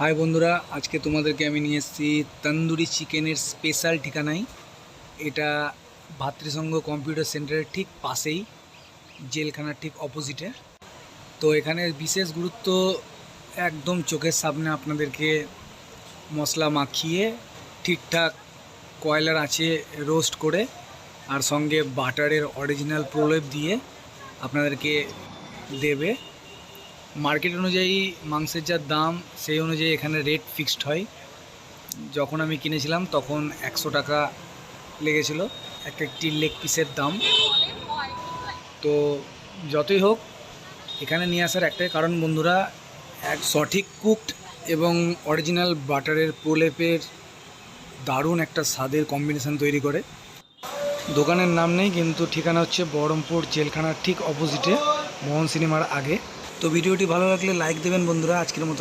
High বন্ধুরা, আজকে তোমাদেরকে আমি নিয়ে এসেছি তন্দুরি চিকেনের স্পেশাল ঠিকানায়। এটা ভাতৃসংঘ কম্পিউটার সেন্টারের ঠিক পাশেই, জেলখানার ঠিক অপোজিটে। তো এখানে বিশেষ গুরুত্ব, একদম চোখের সামনে আপনাদেরকে মশলা মাখিয়ে ঠিকঠাক কয়লার আঁচে রোস্ট করে আর সঙ্গে বাটারের অরিজিনাল প্রলেপ দিয়ে আপনাদেরকে দেবে। মার্কেট অনুযায়ী মাংসের যা দাম সেই অনুযায়ী এখানে রেট ফিক্সড হয়। যখন আমি কিনেছিলাম তখন 100 টাকা লেগেছিল একটি লেগ পিসের দাম। তো যতই হোক, এখানে নিয়ে আসার একটাই কারণ বন্ধুরা, এক সঠিক কুকড এবং অরিজিনাল বাটারের প্রলেপের দারুণ একটা স্বাদের কম্বিনেশান তৈরি করে। দোকানের নাম নেই, কিন্তু ঠিকানা হচ্ছে বহরমপুর জেলখানার ঠিক অপোজিটে, মোহন সিনেমার আগে। তো ভিডিওটি ভালো লাগলে লাইক দেবেন বন্ধুরা। আজকের মতো